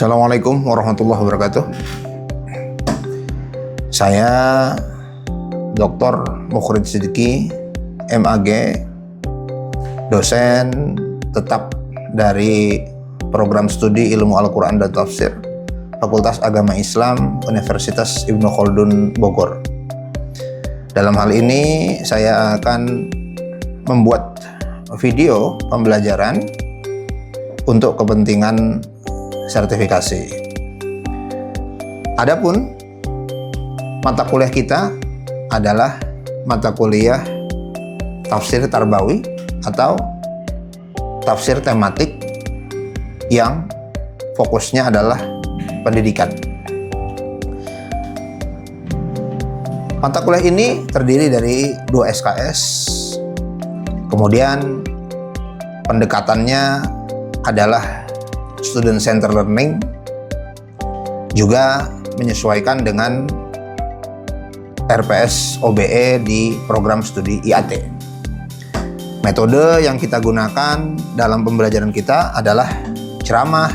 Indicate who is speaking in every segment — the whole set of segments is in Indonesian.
Speaker 1: Assalamualaikum warahmatullahi wabarakatuh. Saya Dr. Mukrid Siddiqi, MAG, dosen tetap dari Program Studi Ilmu Al-Quran dan Tafsir, Fakultas Agama Islam, Universitas Ibnu Khaldun, Bogor. Dalam hal ini saya akan membuat video pembelajaran untuk kepentingan sertifikasi. Adapun mata kuliah kita adalah mata kuliah tafsir tarbawi atau tafsir tematik yang fokusnya adalah pendidikan. Mata kuliah ini terdiri dari 2 SKS, kemudian pendekatannya adalah student center learning, juga menyesuaikan dengan RPS OBE di program studi IAT. Metode yang kita gunakan dalam pembelajaran kita adalah ceramah,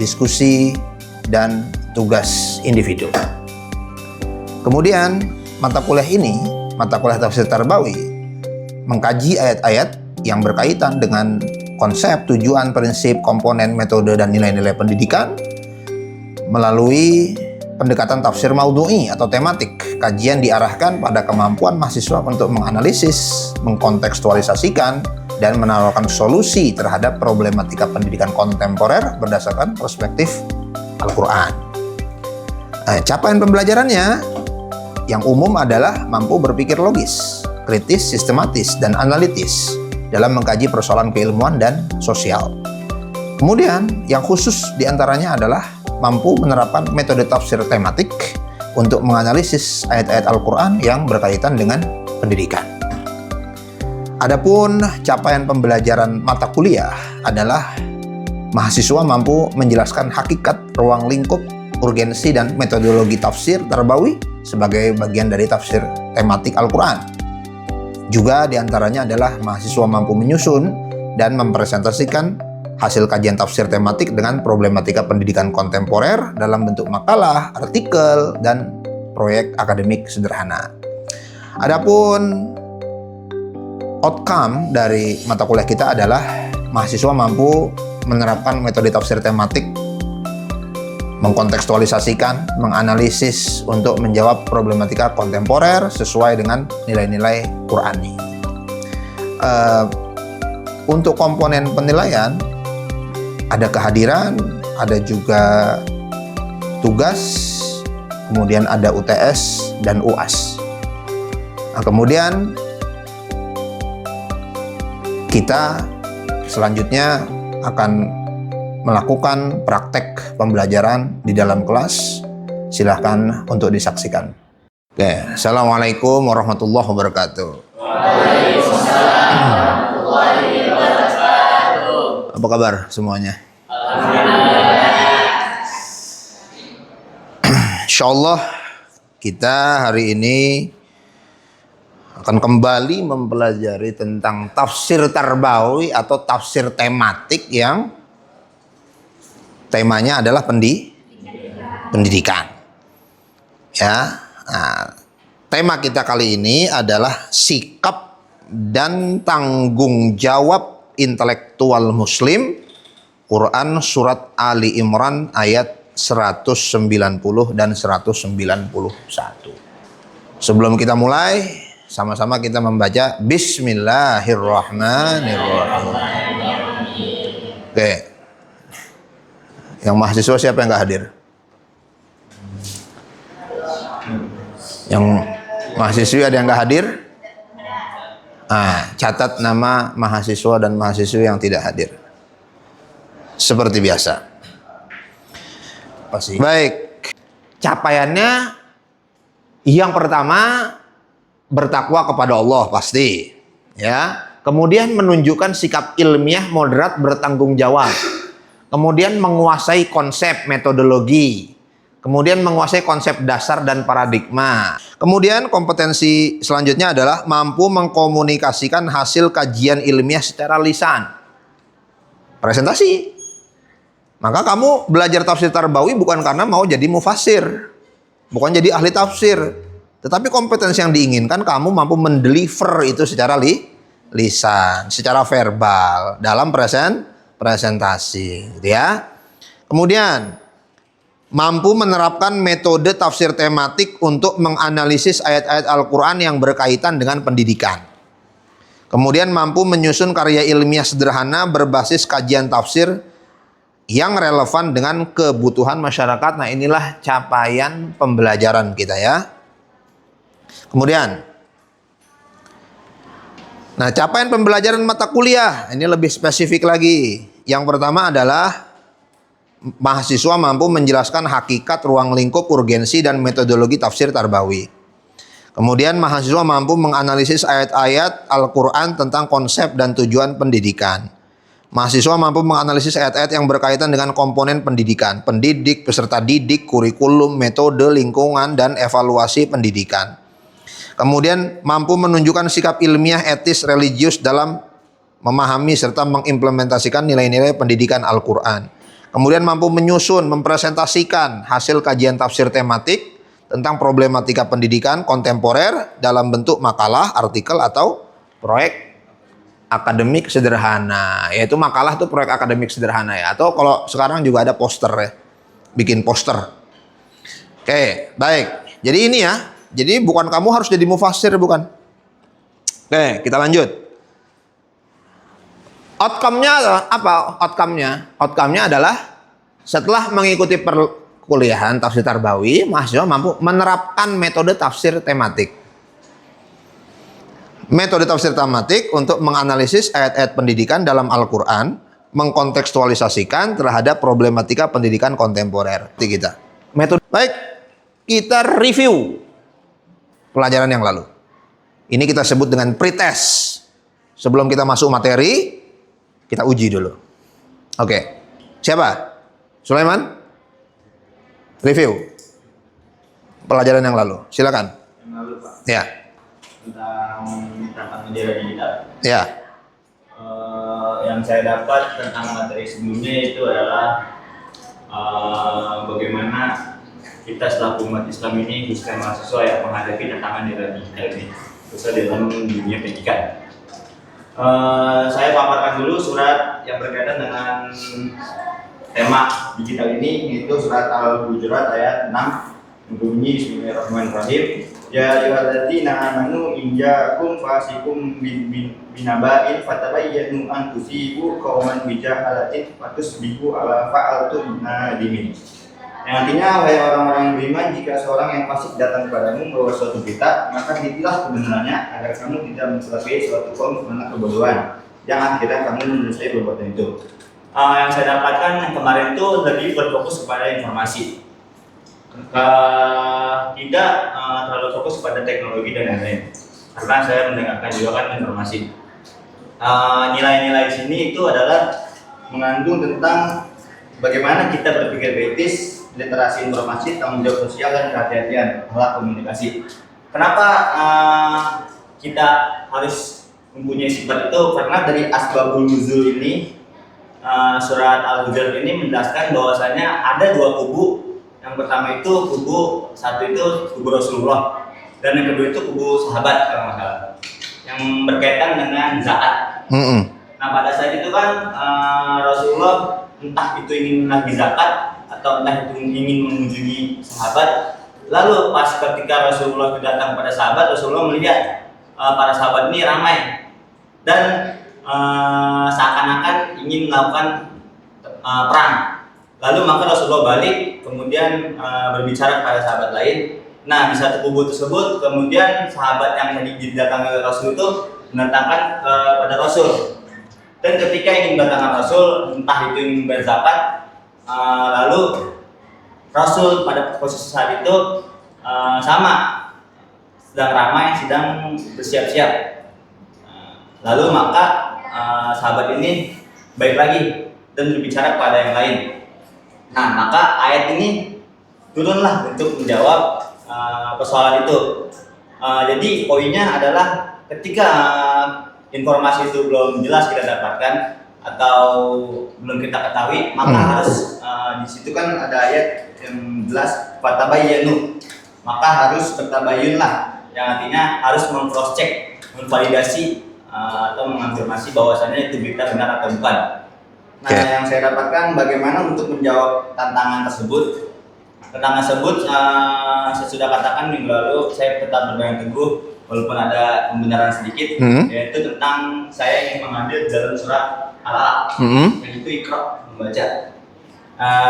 Speaker 1: diskusi, dan tugas individu. Kemudian mata kuliah ini, mata kuliah tafsir tarbawi, mengkaji ayat-ayat yang berkaitan dengan konsep, tujuan, prinsip, komponen, metode, dan nilai-nilai pendidikan melalui pendekatan tafsir maudhu'i atau tematik. Kajian diarahkan pada kemampuan mahasiswa untuk menganalisis, mengkontekstualisasikan, dan menawarkan solusi terhadap problematika pendidikan kontemporer berdasarkan perspektif Al-Quran. Capaian pembelajarannya yang umum adalah mampu berpikir logis, kritis, sistematis, dan analitis dalam mengkaji persoalan keilmuan dan sosial. Kemudian yang khusus diantaranya adalah mampu menerapkan metode tafsir tematik untuk menganalisis ayat-ayat Al-Quran yang berkaitan dengan pendidikan. Adapun capaian pembelajaran mata kuliah adalah mahasiswa mampu menjelaskan hakikat, ruang lingkup, urgensi, dan metodologi tafsir tarbawi sebagai bagian dari tafsir tematik Al-Quran. Juga diantaranya adalah mahasiswa mampu menyusun dan mempresentasikan hasil kajian tafsir tematik dengan problematika pendidikan kontemporer dalam bentuk makalah, artikel, dan proyek akademik sederhana. Adapun outcome dari mata kuliah kita adalah mahasiswa mampu menerapkan metode tafsir tematik, mengkontekstualisasikan, menganalisis untuk menjawab problematika kontemporer sesuai dengan nilai-nilai Qur'ani. Untuk komponen penilaian, ada kehadiran, ada juga tugas, kemudian ada UTS dan UAS. Kemudian kita selanjutnya akan melakukan praktek pembelajaran di dalam kelas. Silahkan untuk disaksikan. Oke, Assalamualaikum warahmatullahi wabarakatuh.
Speaker 2: Waalaikumsalam warahmatullahi wabarakatuh.
Speaker 1: Apa kabar semuanya? Insyaallah kita hari ini akan kembali mempelajari tentang tafsir tarbawi atau tafsir tematik yang temanya adalah pendidikan. Ya, nah, tema kita kali ini adalah sikap dan tanggung jawab intelektual Muslim, Quran surat Ali Imran ayat 190 dan 191. Sebelum kita mulai, sama-sama kita membaca Bismillahirrahmanirrahim. Oke. Yang mahasiswa siapa yang nggak hadir? Yang mahasiswi ada yang nggak hadir? Catat nama mahasiswa dan mahasiswi yang tidak hadir. Seperti biasa. Baik. Capaiannya yang pertama bertakwa kepada Allah pasti. Ya. Kemudian menunjukkan sikap ilmiah moderat bertanggung jawab. Kemudian menguasai konsep metodologi, kemudian menguasai konsep dasar dan paradigma. Kemudian kompetensi selanjutnya adalah mampu mengkomunikasikan hasil kajian ilmiah secara lisan. Presentasi. Maka kamu belajar tafsir Tarbawi bukan karena mau jadi mufassir, bukan jadi ahli tafsir, tetapi kompetensi yang diinginkan kamu mampu mendeliver itu secara lisan, secara verbal dalam presentasi, gitu ya. Kemudian mampu menerapkan metode tafsir tematik untuk menganalisis ayat-ayat Al-Quran yang berkaitan dengan pendidikan. Kemudian mampu menyusun karya ilmiah sederhana berbasis kajian tafsir yang relevan dengan kebutuhan masyarakat. Nah, inilah capaian pembelajaran kita ya. Kemudian, nah capaian pembelajaran mata kuliah ini lebih spesifik lagi. Yang pertama adalah mahasiswa mampu menjelaskan hakikat, ruang lingkup, urgensi, dan metodologi tafsir Tarbawi. Kemudian mahasiswa mampu menganalisis ayat-ayat Al-Quran tentang konsep dan tujuan pendidikan. Mahasiswa mampu menganalisis ayat-ayat yang berkaitan dengan komponen pendidikan, pendidik, peserta didik, kurikulum, metode, lingkungan, dan evaluasi pendidikan. Kemudian mampu menunjukkan sikap ilmiah, etis, religius dalam memahami serta mengimplementasikan nilai-nilai pendidikan Al-Quran. Kemudian mampu menyusun, mempresentasikan hasil kajian tafsir tematik tentang problematika pendidikan kontemporer dalam bentuk makalah, artikel, atau proyek akademik sederhana. Yaitu makalah itu proyek akademik sederhana ya. Atau kalau sekarang juga ada poster ya, bikin poster. Oke, baik. Jadi ini ya. Jadi bukan kamu harus jadi mufassir, bukan. Oke, kita lanjut. Outcome-nya apa? Outcome-nya adalah setelah mengikuti perkuliahan tafsir Tarbawi, mahasiswa mampu menerapkan metode tafsir tematik. Metode tafsir tematik untuk menganalisis ayat-ayat pendidikan dalam Al-Quran, mengkontekstualisasikan terhadap problematika pendidikan kontemporer. Kita. Metode. Baik, kita review pelajaran yang lalu. Ini kita sebut dengan pretest. Sebelum kita masuk materi, kita uji dulu. Oke. Siapa? Sulaiman? Review pelajaran yang lalu. Silakan.
Speaker 2: Yang lalu, Pak.
Speaker 1: Ya.
Speaker 2: Tentang media digital.
Speaker 1: Ya.
Speaker 2: Yang saya dapat tentang materi sebelumnya itu adalah bagaimana kita selaku umat Islam ini, khususnya mahasiswa yang menghadapi tantangan era digital ini, khususnya dalam dunia pendidikan. Saya paparkan dulu surat yang berkaitan dengan tema digital ini, yaitu surat Al-Hujurat ayat 6, berbunyi Bismillahirrahmanirrahim. Ya ayyuhalladzina amanu in ja'akum fasiqum binaba'in fatabayyanu an tusibu qauman bijahalatin fatusbihu ala fa'altum nadimin. Yang artinya, wahai orang-orang yang beriman, jika seorang yang fasik datang kepadamu membawa suatu berita, maka telitilah kebenarannya agar kamu tidak mencelakai suatu kaum karena kebodohan yang akhirnya kamu menyelesaikan perbuatan itu. Yang saya dapatkan yang kemarin itu lebih berfokus kepada informasi, tidak terlalu fokus pada teknologi dan lain-lain. Karena saya mendengarkan juga kan informasi. Nilai-nilai sini itu adalah mengandung tentang bagaimana kita berpikir kritis, literasi informasi, tanggung jawab sosial, dan kehati-hatian dalam komunikasi. Kenapa kita harus mempunyai sifat itu? Karena dari asbabul nuzul ini, surat Al-Hujurat ini menjelaskan bahwasanya ada dua kubu. Yang pertama itu kubu satu itu kubu Rasulullah, dan yang kedua itu kubu sahabat kalau nggak salah, yang berkaitan dengan zakat. Nah pada saat itu kan Rasulullah entah itu ingin menagih zakat atau entah itu ingin mengunjungi sahabat. Lalu pas ketika Rasulullah datang pada sahabat, Rasulullah melihat para sahabat ini ramai dan seakan-akan ingin melakukan perang. Lalu maka Rasulullah balik, kemudian berbicara kepada sahabat lain. Nah di satu kubu tersebut, kemudian sahabat yang tadi didatangi oleh Rasul itu mendatangkan kepada Rasul. Dan ketika ingin mendatangkan Rasul, entah itu ingin berzakat, lalu Rasul pada posisi saat itu sama sedang ramai, sedang bersiap-siap. Lalu maka sahabat ini baik lagi dan berbicara kepada yang lain. Nah maka ayat ini turunlah untuk menjawab persoalan itu. Jadi poinnya adalah ketika informasi itu belum jelas kita dapatkan, atau belum kita ketahui, maka harus di situ kan ada ayat yang jelas fatabayyanu, maka harus bertabayun lah, yang artinya harus meng-cross check, memvalidasi atau mengonfirmasi bahwasannya itu berita benar atau bukan. Nah, yang saya dapatkan bagaimana untuk menjawab tantangan tersebut. Tantangan tersebut saya sudah katakan minggu lalu, saya tetap berpegang teguh walaupun ada pembenaran sedikit, yaitu tentang saya ingin mengambil dalam surat Al-Alaq, yang itu Iqra, membaca.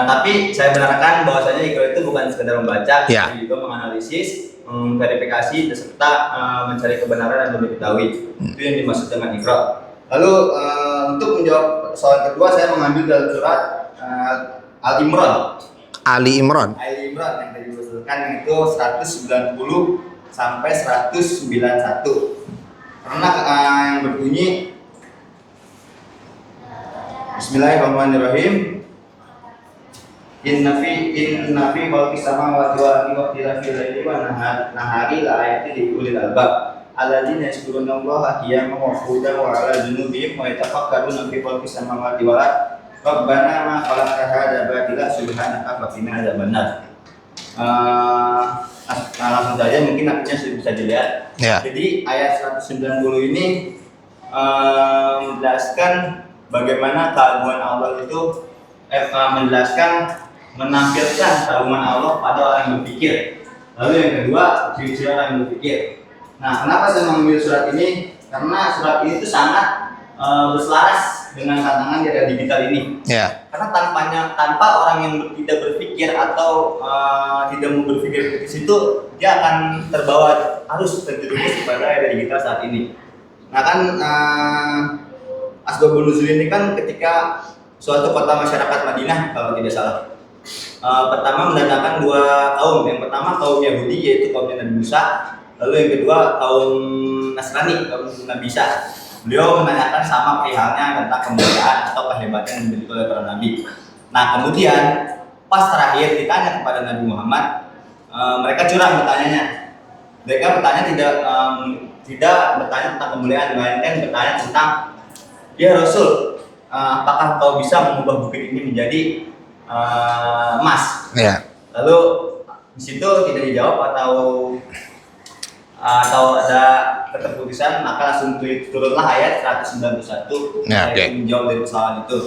Speaker 2: Tapi saya benarkan bahwasanya Iqra itu bukan sekedar membaca, tapi juga menganalisis, memverifikasi, serta mencari kebenaran dan lebih diketahui. Itu yang dimaksud dengan Iqra. Lalu untuk menjawab soal kedua, saya mengambil dalam surat Al-Imran.
Speaker 1: Ali Imran
Speaker 2: yang tadi diusulkan itu 190 sampai 191. Karena yang berbunyi Bismillahirrahmanirrahim. Inna fi khalqis samawati wal ardi wa ikhtilafil laili wan nahari la ayatin li ulil albab alladzina yazkurunallaha qiyaman wa qu'udan wa 'ala junubihim wa yatafakkaruna fi khalqis samawati wal ardi Rabbana ma khalaqta hadza batila subhanaka faqina adzabannar. Langsung saja mungkin artinya sudah bisa dilihat. Jadi ayat 190 ini menjelaskan bagaimana keagungan Allah itu menjelaskan, menampilkan keagungan Allah pada orang yang berpikir. Lalu yang kedua, ciri-ciri orang yang berpikir. Nah, kenapa saya mengambil surat ini? Karena surat ini itu sangat berselaras dengan tantangan di era digital ini. Karena tanpa orang yang tidak berpikir atau tidak mau berpikir kritis itu, dia akan terbawa arus terjerumus kepada era digital saat ini. Nah kan Asbabun Nuzul ini kan ketika suatu kota masyarakat Madinah kalau tidak salah, pertama mendatangkan dua kaum. Yang pertama kaum Yahudi, yaitu kaumnya Nabi Musa. Lalu yang kedua kaum Nasrani, kaum Nabi Isa. Beliau menanyakan sama perihalnya tentang kemuliaan atau kehebatan yang dimiliki oleh para nabi. Nah kemudian pas terakhir ditanya kepada Nabi Muhammad, mereka curang bertanyanya. Mereka bertanya tidak bertanya tentang kemuliaan, melainkan bertanya tentang, ya Rasul, apakah kau bisa mengubah bukit ini menjadi emas? Lalu di situ tidak dijawab atau ada keterputusan, maka langsung turunlah ayat 191 yang menjawab dari persoalan itu.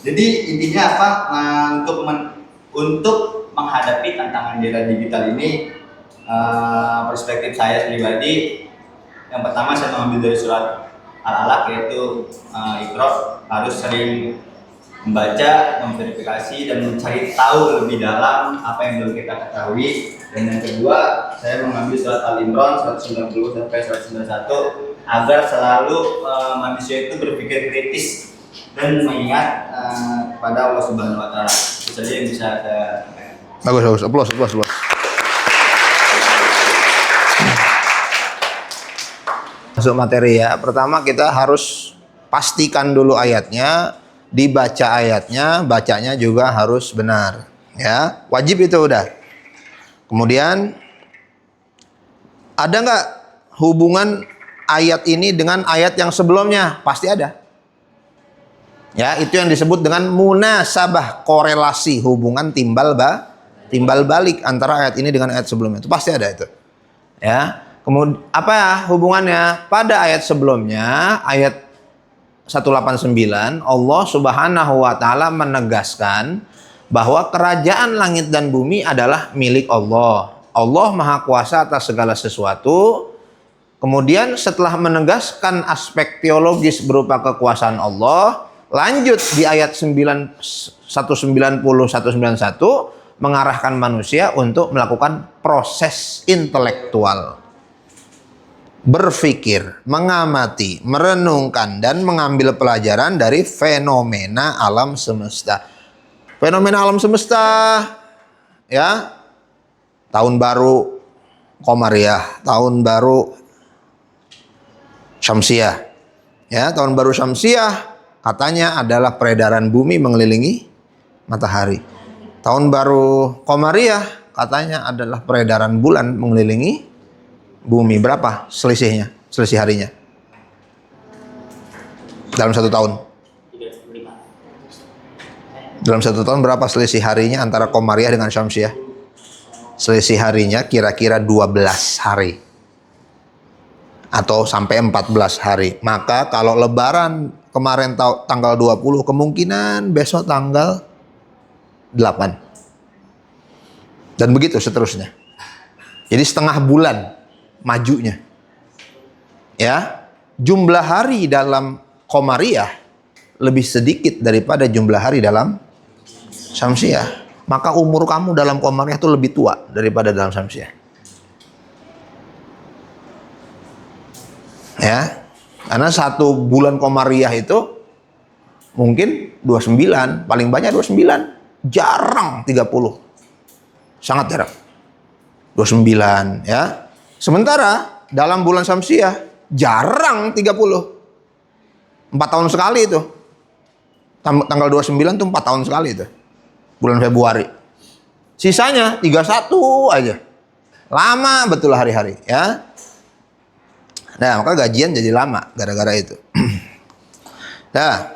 Speaker 2: Jadi intinya apa? Untuk menghadapi tantangan di era digital ini, perspektif saya pribadi, yang pertama saya mengambil dari surat Al-Alaq, yaitu Iqra, harus sering membaca, memverifikasi, dan mencari tahu lebih dalam apa yang belum kita ketahui. Dan yang kedua, saya mengambil surat Al-Imran 190 sampai 191 agar selalu manusia itu berpikir kritis dan mengingat pada Allah Subhanahu Wa Taala. Itu saja yang bisa saya sampaikan.
Speaker 1: Bagus, applause. Masuk materi ya. Pertama kita harus pastikan dulu ayatnya, dibaca ayatnya, bacanya juga harus benar. Ya, wajib itu udah. Kemudian ada nggak hubungan ayat ini dengan ayat yang sebelumnya? Pasti ada. Ya, itu yang disebut dengan munasabah, korelasi, hubungan timbal balik antara ayat ini dengan ayat sebelumnya. Itu pasti ada itu. Ya. Kemudian apa ya hubungannya? Pada ayat sebelumnya, ayat 189, Allah Subhanahu wa taala menegaskan bahwa kerajaan langit dan bumi adalah milik Allah. Allah Maha Kuasa atas segala sesuatu. Kemudian setelah menegaskan aspek teologis berupa kekuasaan Allah, lanjut di ayat 190 191 mengarahkan manusia untuk melakukan proses intelektual. Berpikir, mengamati, merenungkan, dan mengambil pelajaran dari fenomena alam semesta. Fenomena alam semesta, ya, tahun baru Komariah, tahun baru Syamsiah, ya, tahun baru Syamsiah katanya adalah peredaran bumi mengelilingi matahari. Tahun baru Komariah katanya adalah peredaran bulan mengelilingi bumi. Berapa selisihnya? Selisih harinya dalam satu tahun? Dalam 1 tahun berapa selisih harinya antara Komariah dengan Syamsiah? Selisih harinya kira-kira 12 hari. Atau sampai 14 hari. Maka kalau lebaran kemarin tanggal 20, kemungkinan besok tanggal 8. Dan begitu seterusnya. Jadi setengah bulan majunya. Ya, jumlah hari dalam Komariah lebih sedikit daripada jumlah hari dalam Syamsiah. Maka umur kamu dalam Komariah itu lebih tua daripada dalam Syamsiah. Ya, karena 1 bulan Komariah itu mungkin 29, paling banyak 29, jarang 30, sangat jarang 29 ya. Sementara dalam bulan Syamsiah jarang 30, 4 tahun sekali itu. Tanggal 29 itu 4 tahun sekali itu, bulan Februari. Sisanya 31 aja, lama betul hari-hari ya. Nah, maka gajian jadi lama gara-gara itu. Nah,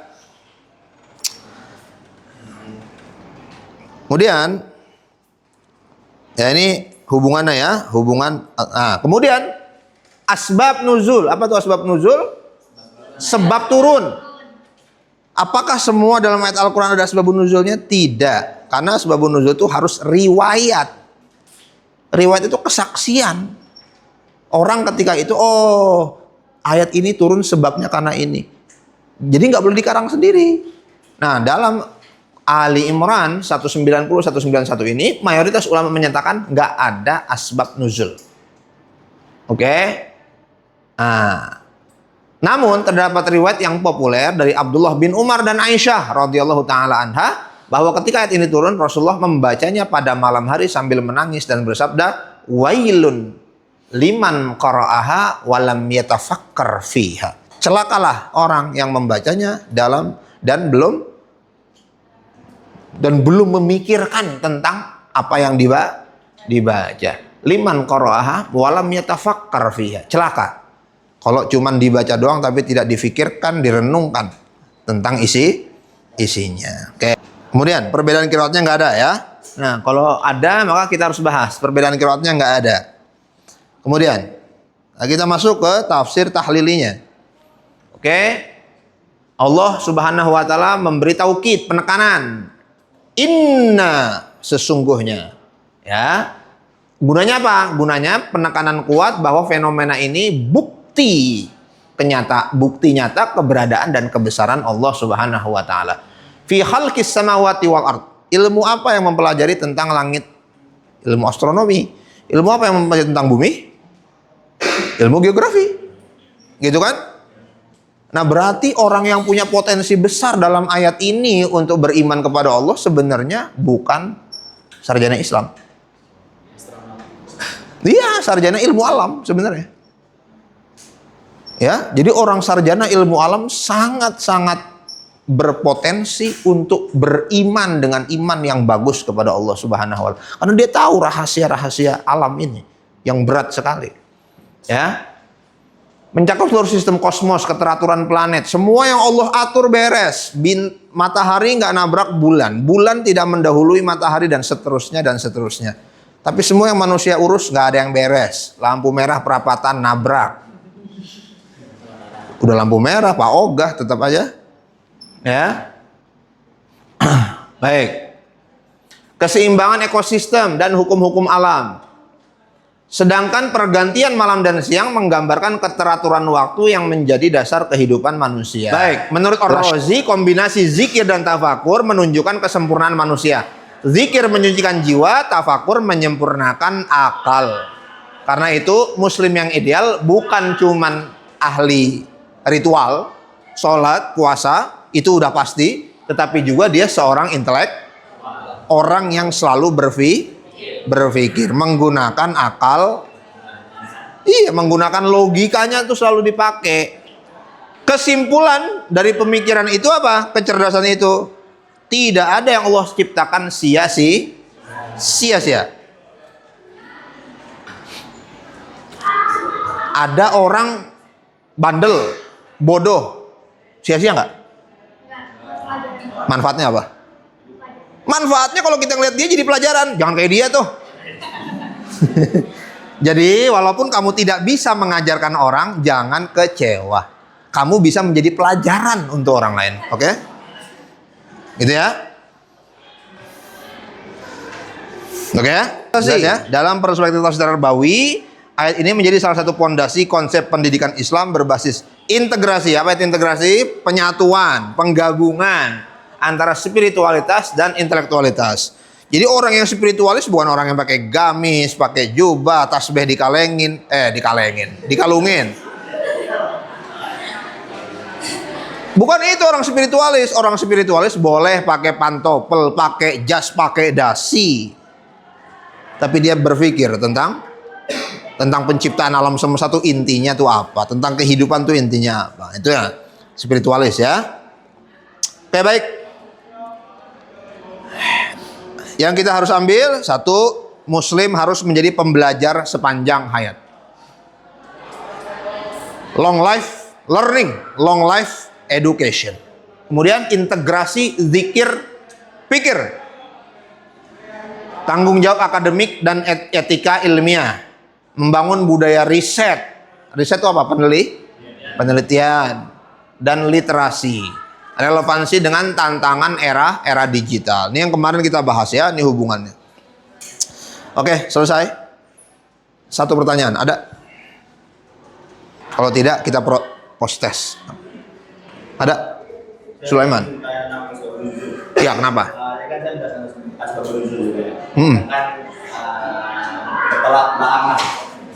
Speaker 1: kemudian ya ini hubungannya ya, hubungan. Kemudian asbab nuzul. Apa tuh asbab nuzul? Sebab turun. Apakah semua dalam ayat Al-Quran ada asbab nuzulnya? Tidak. Karena asbab nuzul itu harus riwayat. Riwayat itu kesaksian. Orang ketika itu, oh ayat ini turun sebabnya karena ini. Jadi nggak boleh dikarang sendiri. Nah, dalam Ali Imran 190, 191 ini, mayoritas ulama menyatakan nggak ada asbab nuzul. Oke? Nah, namun terdapat riwayat yang populer dari Abdullah bin Umar dan Aisyah radhiyallahu taala anha bahwa ketika ayat ini turun, Rasulullah membacanya pada malam hari sambil menangis dan bersabda, wailun liman qara'aha walam yatafakkar fiha. Celakalah orang yang membacanya dan belum memikirkan tentang apa yang dibaca. Liman qara'aha walam yatafakkar fiha. Celaka kalau cuman dibaca doang tapi tidak difikirkan, direnungkan tentang isinya. Oke. Kemudian perbedaan qiraatnya nggak ada ya. Nah, kalau ada maka kita harus bahas. Perbedaan qiraatnya nggak ada. Kemudian kita masuk ke tafsir tahlilinya. Oke. Allah Subhanahu wa taala memberi taukid, penekanan. Inna, sesungguhnya. Ya. Gunanya apa? Gunanya penekanan kuat bahwa fenomena ini bukti nyata keberadaan dan kebesaran Allah Subhanahu wa taala. Fi khalqis samawati wal ard. Ilmu apa yang mempelajari tentang langit? Ilmu astronomi. Ilmu apa yang mempelajari tentang bumi? Ilmu geografi, gitu kan? Nah, berarti orang yang punya potensi besar dalam ayat ini untuk beriman kepada Allah sebenarnya bukan sarjana Islam. Iya, sarjana ilmu alam sebenarnya. Ya, jadi orang sarjana ilmu alam sangat-sangat berpotensi untuk beriman dengan iman yang bagus kepada Allah Subhanahu wa taala. Karena dia tahu rahasia-rahasia alam ini yang berat sekali. Ya, mencakup seluruh sistem kosmos, keteraturan planet, semua yang Allah atur beres. Matahari nggak nabrak bulan, bulan tidak mendahului matahari dan seterusnya dan seterusnya. Tapi semua yang manusia urus nggak ada yang beres. Lampu merah perapatan nabrak. Udah lampu merah, Pak Ogah tetap aja. Ya, baik. Keseimbangan ekosistem dan hukum-hukum alam. Sedangkan pergantian malam dan siang menggambarkan keteraturan waktu yang menjadi dasar kehidupan manusia. Baik, menurut Ar-Razi, kombinasi zikir dan tafakur menunjukkan kesempurnaan manusia. Zikir menyucikan jiwa, tafakur menyempurnakan akal. Karena itu, muslim yang ideal bukan cuman ahli ritual, sholat, puasa, itu udah pasti, tetapi juga dia seorang intelek, orang yang selalu berpikir, menggunakan akal, menggunakan logikanya itu selalu dipakai. Kesimpulan dari pemikiran itu apa? Kecerdasan itu tidak ada yang Allah ciptakan sia-sia. Ada orang bandel, bodoh, sia-sia nggak? Manfaatnya apa? Manfaatnya kalau kita ngeliat dia jadi pelajaran. Jangan kayak dia tuh. Jadi walaupun kamu tidak bisa mengajarkan orang, jangan kecewa. Kamu bisa menjadi pelajaran untuk orang lain. Oke? Gitu ya. Oke ya? Jelas ya? Dalam perspektif tafsir Tarbawi, ayat ini menjadi salah satu pondasi konsep pendidikan Islam berbasis integrasi. Apa itu integrasi? Penyatuan, penggabungan antara spiritualitas dan intelektualitas. Jadi orang yang spiritualis bukan orang yang pakai gamis, pakai jubah, tasbih dikalungin. Bukan itu orang spiritualis. Orang spiritualis boleh pakai pantopel, pakai jas, pakai dasi. Tapi dia berpikir tentang penciptaan alam semesta itu intinya tuh apa, tentang kehidupan tuh intinya apa. Itu ya spiritualis ya. Oke, baik. Yang kita harus ambil, satu, Muslim harus menjadi pembelajar sepanjang hayat. Long life learning, long life education. Kemudian integrasi zikir, pikir, tanggung jawab akademik dan etika ilmiah, membangun budaya riset. Riset itu apa? Penelitian dan literasi. Relevansi dengan tantangan era digital. Ini yang kemarin kita bahas ya, ini hubungannya. Oke, selesai. Satu pertanyaan, ada? Kalau tidak, kita post test. Ada? Sulaiman? Ya, kenapa?
Speaker 2: Kan saya sudah asbabun nuzul juga ya. Kan kepala belakang.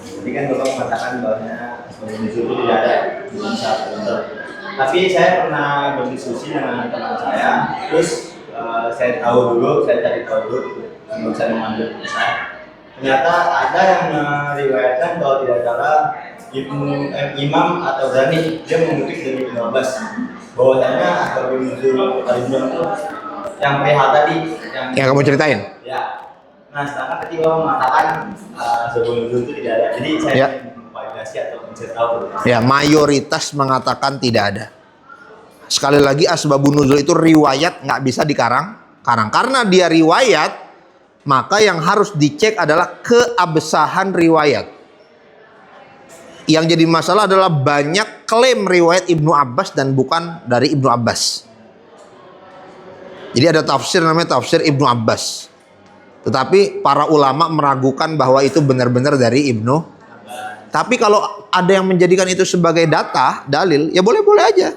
Speaker 2: Jadi kan Bapak mengatakan bahwasanya asbabun nuzul itu tidak ada di bangsa tertentu. Tapi saya pernah berdiskusi dengan teman saya, terus saya tahu dulu, saya cari tahu dulu sebelum saya mengambil kisah. Ternyata ada yang meriwayatkan kalau tidak salah Imam atau Ghani dia mengutip dari Ibnu Abbas bahwasanya asbabun nuzul al-Imam itu yang PH tadi yang
Speaker 1: kamu ceritain.
Speaker 2: Ya. Nah, sedangkan ketika Bapak mengatakan asbabun nuzul itu tidak ada. Jadi saya validasi atau mencari tahu.
Speaker 1: Ya, mayoritas mengatakan tidak ada. Sekali lagi asbabun nuzul itu riwayat, nggak bisa dikarang. Karena dia riwayat, maka yang harus dicek adalah keabsahan riwayat. Yang jadi masalah adalah banyak klaim riwayat Ibnu Abbas dan bukan dari Ibnu Abbas. Jadi ada tafsir namanya tafsir Ibnu Abbas. Tetapi para ulama meragukan bahwa itu benar-benar dari Ibnu. Tapi kalau ada yang menjadikan itu sebagai data, dalil, ya boleh-boleh aja.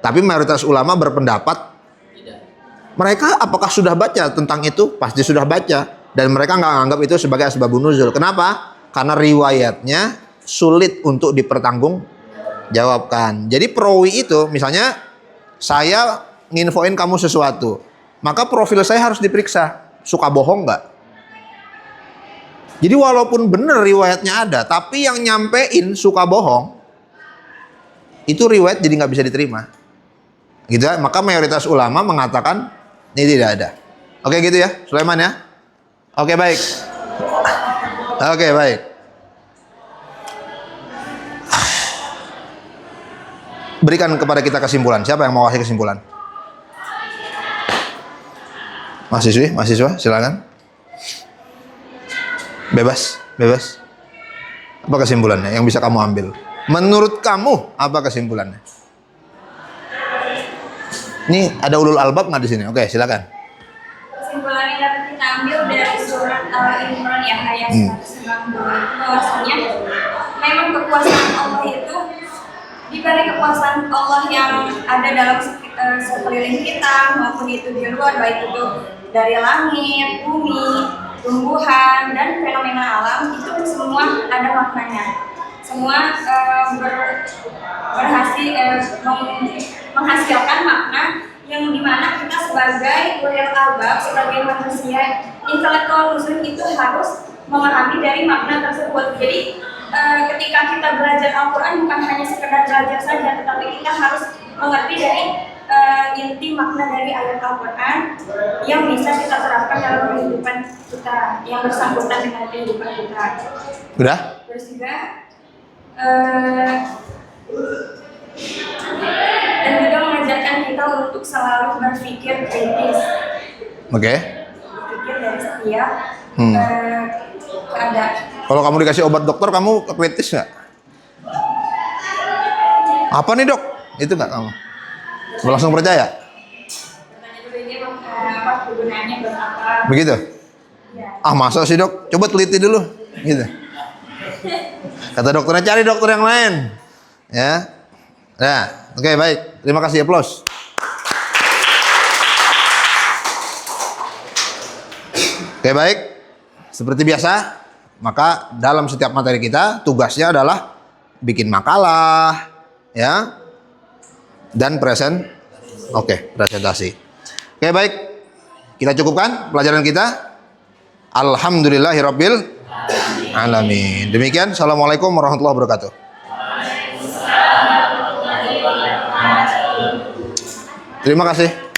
Speaker 1: Tapi mayoritas ulama berpendapat mereka apakah sudah baca tentang itu? Pasti sudah baca. Dan mereka nggak anggap itu sebagai asbabun nuzul. Kenapa? Karena riwayatnya sulit untuk dipertanggungjawabkan. Jadi perawi itu, misalnya saya nginfoin kamu sesuatu, maka profil saya harus diperiksa. Suka bohong nggak? Jadi walaupun benar riwayatnya ada, tapi yang nyampein suka bohong, itu riwayat jadi nggak bisa diterima. Gitu ya? Maka mayoritas ulama mengatakan ini tidak ada. Oke gitu ya, Sulaiman ya. Oke baik. Oke baik. Berikan kepada kita kesimpulan. Siapa yang mau kasih kesimpulan? Mahasiswa, silakan. Bebas. Apa kesimpulannya yang bisa kamu ambil? Menurut kamu apa kesimpulannya? Ini ada ulul albab nggak di sini? Oke, silakan.
Speaker 3: Kesimpulan yang dapat kita ambil dari surat Al-Imran ya ayat 192 bahwasanya memang kekuasaan Allah itu di balik kekuasaan Allah yang ada dalam sekeliling kita maupun itu di luar, baik itu dari langit, bumi, tumbuhan dan fenomena alam, itu semua ada maknanya. Semua menghasilkan makna yang dimana kita sebagai ulil albab, sebagai manusia intelektual muslim itu harus memahami dari makna tersebut. Jadi ketika kita belajar Al-Quran bukan hanya sekedar belajar saja, tetapi kita harus mengerti dari inti makna dari ayat Al-Quran yang bisa kita terapkan dalam kehidupan kita yang bersangkutan dengan kehidupan kita.
Speaker 1: Udah?
Speaker 3: Terus juga dan juga mengajarkan kita untuk selalu berpikir kritis.
Speaker 1: Oke.
Speaker 3: Berpikir dari setiap
Speaker 1: Hmm.
Speaker 3: keadaan.
Speaker 1: Kalau kamu dikasih obat dokter, kamu kritis nggak? Apa nih dok? Itu nggak kamu? Langsung percaya?
Speaker 3: Tanya dulu ini apa kegunaannya buat apa?
Speaker 1: Begitu?
Speaker 3: Ya.
Speaker 1: Ah masa sih dok? Coba teliti dulu. Gitu. Kata dokternya cari dokter yang lain. Ya. Nah, oke baik. Terima kasih applause. Oke baik. Seperti biasa, maka dalam setiap materi kita tugasnya adalah bikin makalah, ya, dan presentasi. Oke baik, kita cukupkan pelajaran kita. Alhamdulillahirabbil alamin. Demikian, assalamualaikum warahmatullahi wabarakatuh. Terima kasih.